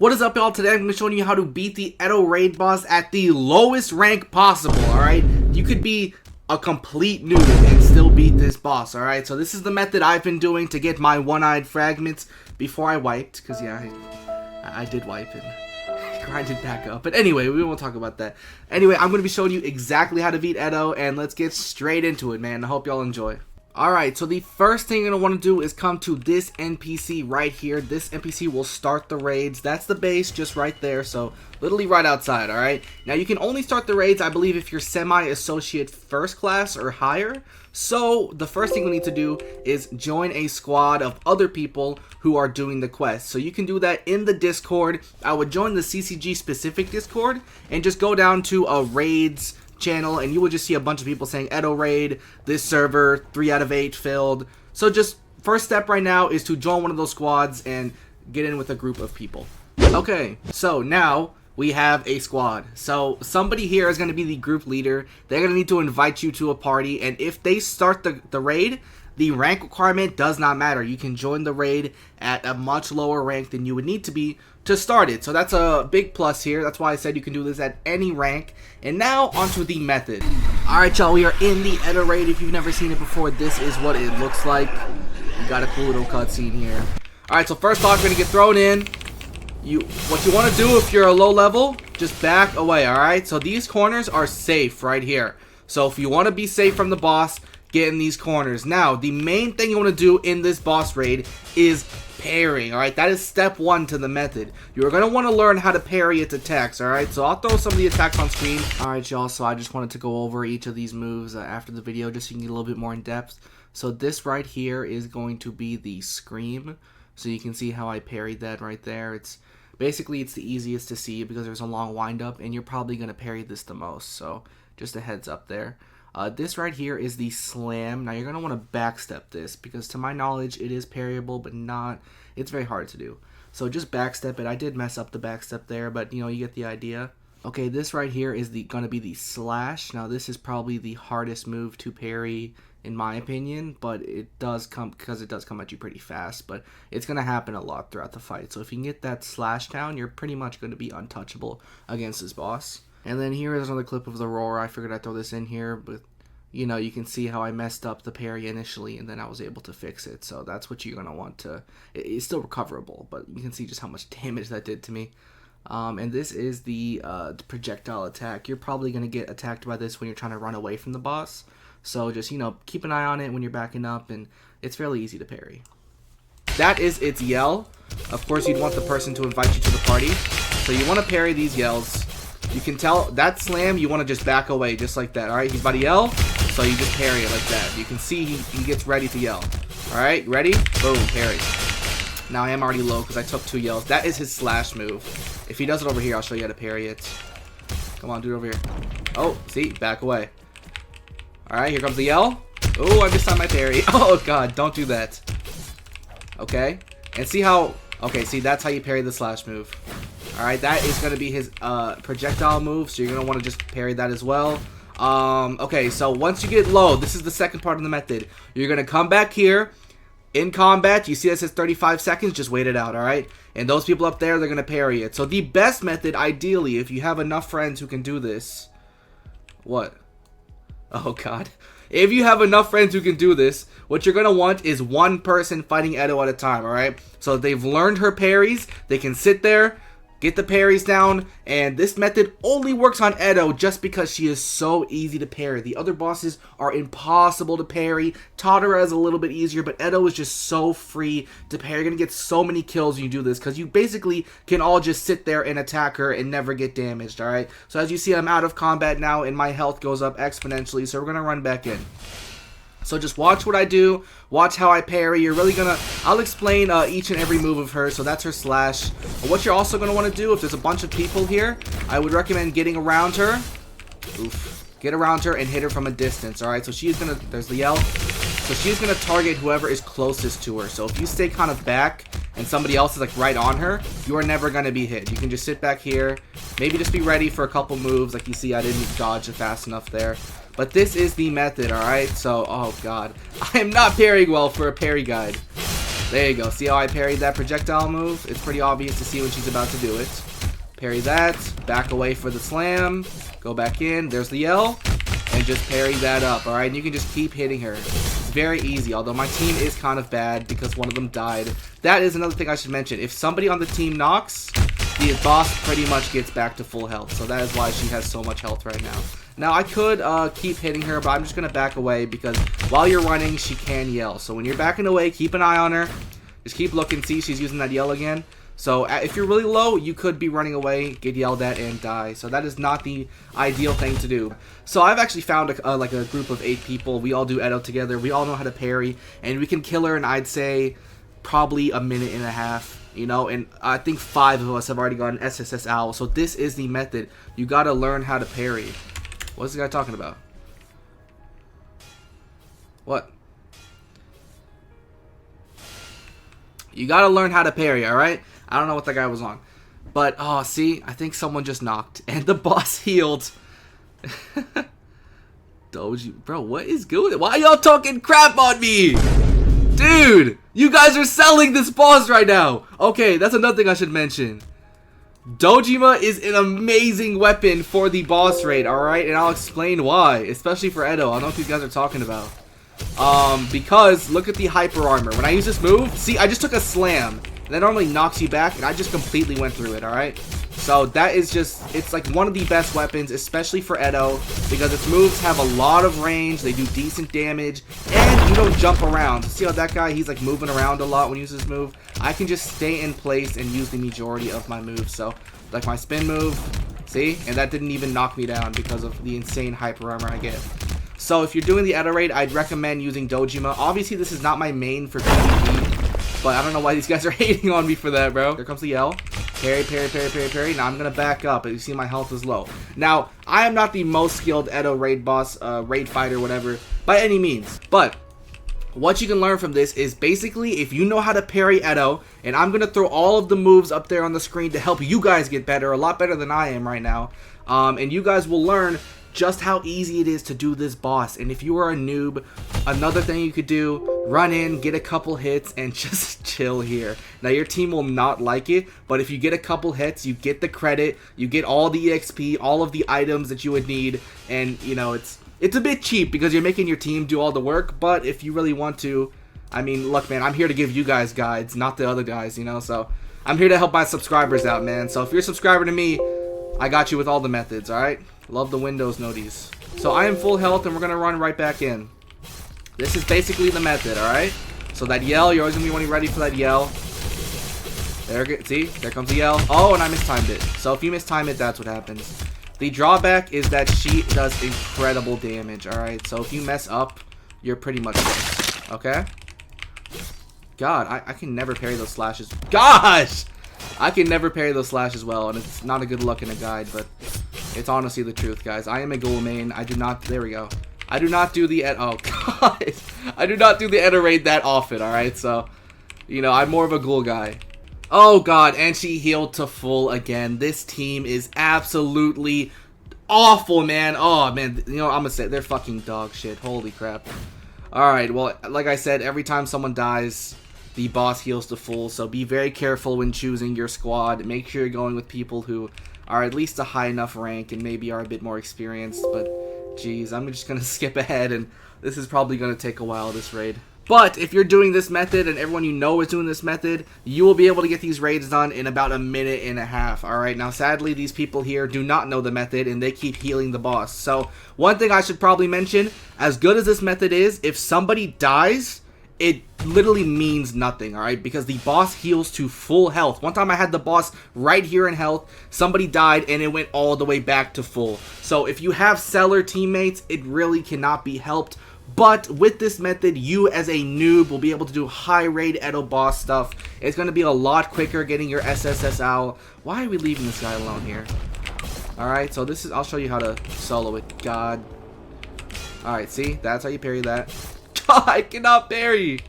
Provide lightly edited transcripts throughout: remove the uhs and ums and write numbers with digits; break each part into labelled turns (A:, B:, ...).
A: What is up, y'all? Today I'm going to be showing you how to beat the Eto raid boss at the lowest rank possible, alright? You could be a complete noob and still beat this boss, alright? So this is the method I've been doing to get my one-eyed fragments before I wiped, because yeah, I did wipe and grinded back up. But anyway, we won't talk about that. Anyway, I'm going to be showing you exactly how to beat Eto, and let's get straight into it, man. I hope y'all enjoy. Alright, so the first thing you're going to want to do is come to this NPC right here. This NPC will start the raids. That's the base just right there, so literally right outside, alright? Now, you can only start the raids, I believe, if you're semi-associate first class or higher. So, the first thing we need to do is join a squad of other people who are doing the quest. So, you can do that in the Discord. I would join the CCG specific Discord and just go down to a raids channel, and you will just see a bunch of people saying Eto raid, this server, 3 out of 8 filled. So just first step right now is to join one of those squads and get in with a group of people. Okay, so now we have a squad. So somebody here is going to be the group leader. They're going to need to invite you to a party, and if they start the raid, the rank requirement does not matter. You can join the raid at a much lower rank than you would need to be to start it. So that's a big plus here. That's why I said you can do this at any rank. And now onto the method. Alright, y'all, we are in the Eto raid. If you've never seen it before, this is what it looks like. You got a cool little cutscene here. Alright, so first off, you're gonna get thrown in. What you want to do if you're a low level, just back away, alright? So these corners are safe right here. So if you want to be safe from the boss, get in these corners. Now, the main thing you want to do in this boss raid is parrying, alright? That is step 1 to the method. You're going to want to learn how to parry its attacks, alright? So I'll throw some of the attacks on screen. Alright, y'all, so I just wanted to go over each of these moves after the video just so you can get a little bit more in depth. So this right here is going to be the Scream. So you can see how I parried that right there. It's the easiest to see because there's a long wind up, and you're probably going to parry this the most. So just a heads up there. This right here is the Slam. Now you're going to want to backstep this because to my knowledge it is parryable, but it's very hard to do. So just backstep it. I did mess up the backstep there, but you know, you get the idea. Okay, this right here is going to be the Slash. Now this is probably the hardest move to parry in my opinion, but it does come at you pretty fast, but it's going to happen a lot throughout the fight. So if you can get that Slash down, you're pretty much going to be untouchable against this boss. And then here is another clip of the roar. I figured I'd throw this in here, but you know, you can see how I messed up the parry initially, and then I was able to fix it. So that's what you're going to want to... It's still recoverable, but you can see just how much damage that did to me. And this is the projectile attack. You're probably going to get attacked by this when you're trying to run away from the boss. So just, you know, keep an eye on it when you're backing up, and it's fairly easy to parry. That is its yell. Of course, you'd want the person to invite you to the party. So you want to parry these yells. You can tell that Slam, you want to just back away just like that. Alright, he's about to yell, so you just parry it like that. You can see he gets ready to yell. Alright, ready? Boom, parry. Now I am already low because I took 2 yells. That is his Slash move. If he does it over here, I'll show you how to parry it. Come on, do it over here. Oh, see? Back away. Alright, here comes the yell. Oh, I missed on my parry. Oh, God, don't do that. Okay, and see how... Okay, see, that's how you parry the Slash move. Alright, that is going to be his projectile move, so you're going to want to just parry that as well. Okay, so once you get low, this is the second part of the method. You're going to come back here. In combat, you see that says 35 seconds, just wait it out, alright? And those people up there, they're going to parry it. So the best method, ideally, if you have enough friends who can do this... What? Oh, God. If you have enough friends who can do this, what you're going to want is one person fighting Eto at a time, alright? So they've learned her parries, they can sit there, get the parries down, and this method only works on Eto just because she is so easy to parry. The other bosses are impossible to parry. Totara is a little bit easier, but Eto is just so free to parry. You're going to get so many kills when you do this because you basically can all just sit there and attack her and never get damaged, alright? So as you see, I'm out of combat now and my health goes up exponentially, so we're going to run back in. So just watch what I do, watch how I parry. You're really gonna, I'll explain each and every move of her. So that's her Slash. What you're also gonna want to do, if there's a bunch of people here, I would recommend getting around her. Oof. Get around her and hit her from a distance, alright? So she's gonna, there's the yell. So she's gonna target whoever is closest to her. So if you stay kind of back and somebody else is like right on her, you are never gonna be hit. You can just sit back here, maybe just be ready for a couple moves. Like you see, I didn't dodge it fast enough there. But this is the method, alright? So, oh god. I am not parrying well for a parry guide. There you go. See how I parried that projectile move? It's pretty obvious to see when she's about to do it. Parry that. Back away for the slam. Go back in. There's the yell. And just parry that up, alright? And you can just keep hitting her. It's very easy, although my team is kind of bad because one of them died. That is another thing I should mention. If somebody on the team knocks, the boss pretty much gets back to full health. So that is why she has so much health right now. Now, I could keep hitting her, but I'm just going to back away because while you're running, she can yell. So when you're backing away, keep an eye on her. Just keep looking. See, she's using that yell again. So if you're really low, you could be running away, get yelled at, and die. So that is not the ideal thing to do. So I've actually found like a group of 8 people. We all do Eto together. We all know how to parry, and we can kill her in, I'd say, probably a minute and a half. You know, and I think 5 of us have already gotten SSS Owl. So this is the method. You got to learn how to parry. What's this guy talking about? What? You got to learn how to parry, alright? I don't know what that guy was on. But, oh, see? I think someone just knocked. And the boss healed. Doji. Bro, what is good? Why are y'all talking crap on me? Dude, you guys are selling this boss right now. Okay, that's another thing I should mention. Dojima is an amazing weapon for the boss raid, alright? And I'll explain why. Especially for Eto. I don't know what these guys are talking about. Because, look at the hyper armor. When I use this move, see, I just took a slam. That normally knocks you back, and I just completely went through it, alright? So that is just, it's like one of the best weapons, especially for Eto, because its moves have a lot of range, they do decent damage, and you don't jump around. See how that guy, he's like moving around a lot when he uses his move? I can just stay in place and use the majority of my moves. So, like my spin move, see? And that didn't even knock me down because of the insane hyper armor I get. So if you're doing the Eto raid, I'd recommend using Dojima. Obviously, this is not my main for PvP. But I don't know why these guys are hating on me for that, bro. Here comes the yell. Parry, parry, parry, parry, parry. Now I'm going to back up. You see my health is low. Now, I am not the most skilled Eto raid boss, raid fighter, whatever, by any means. But what you can learn from this is basically if you know how to parry Eto, and I'm going to throw all of the moves up there on the screen to help you guys get better, a lot better than I am right now. And you guys will learn just how easy it is to do this boss. And if you are a noob, another thing you could do, run in, get a couple hits, and just chill here. Now your team will not like it, but if you get a couple hits, you get the credit, you get all the EXP, all of the items that you would need, and you know, it's a bit cheap because you're making your team do all the work. But if you really want to, I mean, look man, I'm here to give you guys guides, not the other guys, you know, so I'm here to help my subscribers out, man. So if you're a subscriber to me, I got you with all the methods, alright? Love the Windows noties. So I am full health and we're going to run right back in. This is basically the method, alright? So that yell, you're always going to be wanting ready for that yell. There, see? There comes the yell. Oh, and I mistimed it. So if you mistime it, that's what happens. The drawback is that she does incredible damage, alright? So if you mess up, you're pretty much dead. Okay? God, I can never parry those slashes. Gosh! I can never parry those slashes well, and it's not a good look in a guide, but it's honestly the truth, guys. I am a Ghoul main. I do not, there we go. I do not do the, oh, God. I do not do the Eto raid that often, alright? So, you know, I'm more of a Ghoul guy. Oh, God, and she healed to full again. This team is absolutely awful, man. Oh, man, you know, I'm gonna say, they're fucking dog shit. Holy crap. Alright, well, like I said, every time someone dies, the boss heals to full, so be very careful when choosing your squad. Make sure you're going with people who are at least a high enough rank and maybe are a bit more experienced, but geez, I'm just gonna skip ahead, and this is probably gonna take a while, this raid. But if you're doing this method and everyone you know is doing this method, you will be able to get these raids done in about a minute and a half, alright? Now, sadly, these people here do not know the method, and they keep healing the boss. So, one thing I should probably mention, as good as this method is, if somebody dies, it literally means nothing, alright? Because the boss heals to full health. One time I had the boss right here in health, somebody died, and it went all the way back to full. So if you have seller teammates, it really cannot be helped. But with this method, you as a noob will be able to do high raid Eto boss stuff. It's going to be a lot quicker getting your SSS Owl. Why are we leaving this guy alone here? Alright, so this is, I'll show you how to solo it. God. Alright, see? That's how you parry that. I cannot parry.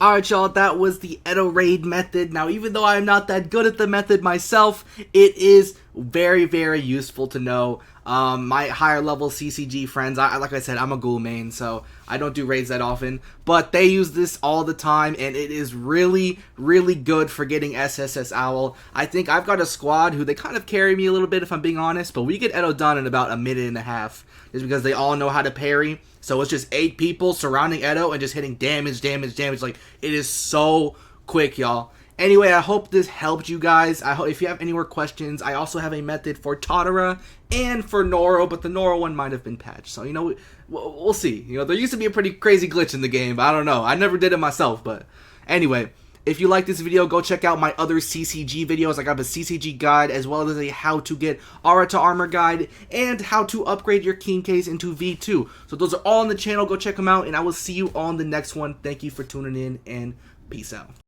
A: Alright y'all, that was the Eto raid method. Now even though I'm not that good at the method myself, it is very, very useful to know. My higher level CCG friends, like I said, I'm a Ghoul main, so I don't do raids that often, but they use this all the time, and it is really, really good for getting SSS Owl. I think I've got a squad who they kind of carry me a little bit, if I'm being honest, but we get Eto done in about a minute and a half, just because they all know how to parry. So it's just 8 people surrounding Eto and just hitting damage. Like, it is so quick, y'all. Anyway, I hope this helped you guys. I hope if you have any more questions, I also have a method for Totara and for Noro, but the Noro one might have been patched. So, you know, we'll see. You know, there used to be a pretty crazy glitch in the game, but I don't know. I never did it myself, but anyway. If you like this video, go check out my other CCG videos. I got a CCG guide as well as a how to get Arata armor guide and how to upgrade your Quinques into V2. So those are all on the channel. Go check them out, and I will see you on the next one. Thank you for tuning in, and peace out.